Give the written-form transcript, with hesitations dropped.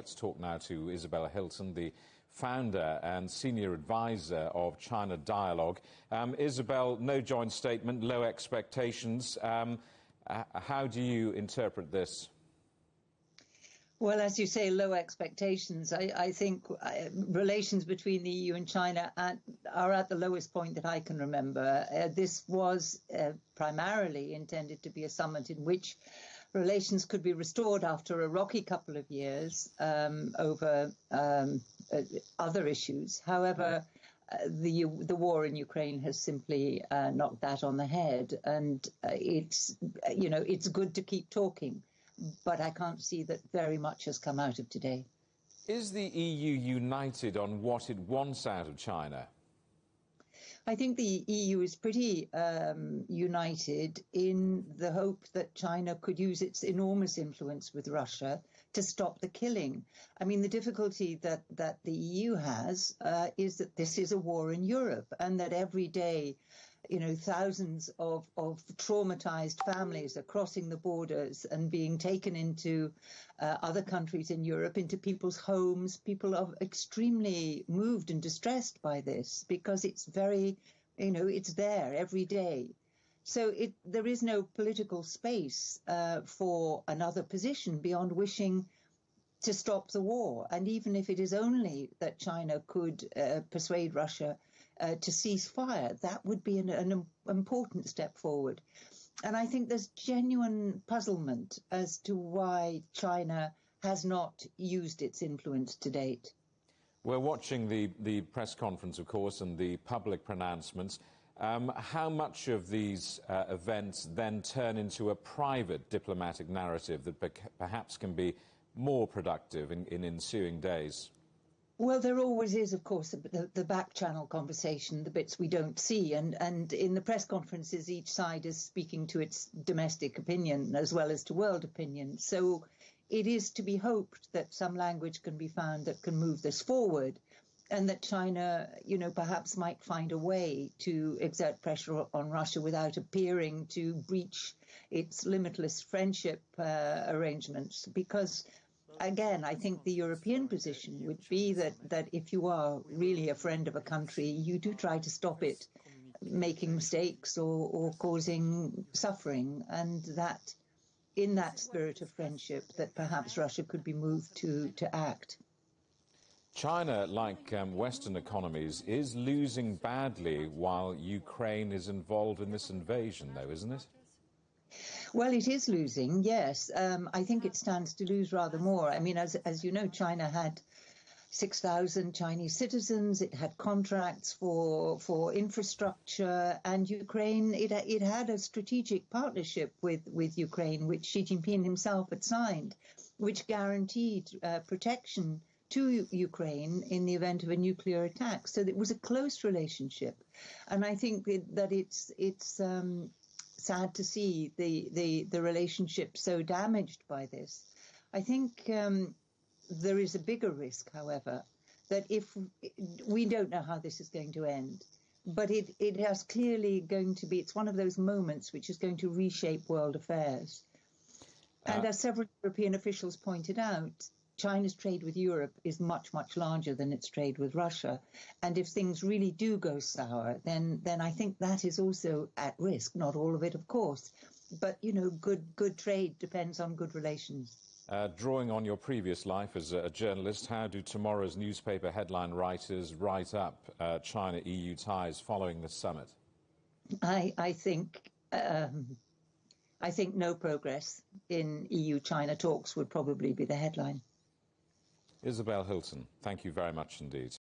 Let's talk now to Isabel Hilton, the founder and senior advisor of China Dialogue. Isabel, no joint statement, low expectations. How do you interpret this? Well, as you say, low expectations. I think relations between the EU and China are at the lowest point that I can remember. This was primarily intended to be a summit in which relations could be restored after a rocky couple of years over other issues. However, the war in Ukraine has simply knocked that on the head, and it's good to keep talking, but I can't see that very much has come out of today. Is the EU united on what it wants out of China? I think the EU is pretty united in the hope that China could use its enormous influence with Russia to stop the killing. I mean, the difficulty that the EU has is that this is a war in Europe, and that every day, thousands of traumatized families are crossing the borders and being taken into other countries in Europe, into people's homes. People are extremely moved and distressed by this because it's very, it's there every day. So there is no political space for another position beyond wishing to stop the war. And even if it is only that China could persuade Russia to cease fire, that would be an important step forward. And I think there's genuine puzzlement as to why China has not used its influence to date. We're watching the press conference, of course, and the public pronouncements. How much of these events then turn into a private diplomatic narrative that perhaps can be more productive in ensuing days? Well, there always is, of course, the back-channel conversation, the bits we don't see. And in the press conferences, each side is speaking to its domestic opinion as well as to world opinion. So it is to be hoped that some language can be found that can move this forward, and that China, perhaps might find a way to exert pressure on Russia without appearing to breach its limitless friendship arrangements. Because again, I think the European position would be that if you are really a friend of a country, you do try to stop it making mistakes or causing suffering, and that in that spirit of friendship that perhaps Russia could be moved to act. China, like Western economies, is losing badly while Ukraine is involved in this invasion, though, isn't it? Well, it is losing, yes. I think it stands to lose rather more. I mean, as you know, China had 6,000 Chinese citizens. It had contracts for infrastructure, and Ukraine, it had a strategic partnership with Ukraine, which Xi Jinping himself had signed, which guaranteed protection to Ukraine in the event of a nuclear attack. So it was a close relationship, and I think that it's sad to see the relationship so damaged by this. I think there is a bigger risk, however, that if we don't know how this is going to end, but it is clearly going to be, it's one of those moments which is going to reshape world affairs. And as several European officials pointed out, China's trade with Europe is much, much larger than its trade with Russia. And if things really do go sour, then I think that is also at risk. Not all of it, of course. But, good trade depends on good relations. Drawing on your previous life as a journalist, how do tomorrow's newspaper headline writers write up China-EU ties following the summit? I think no progress in EU-China talks would probably be the headline. Isabel Hilton, thank you very much indeed.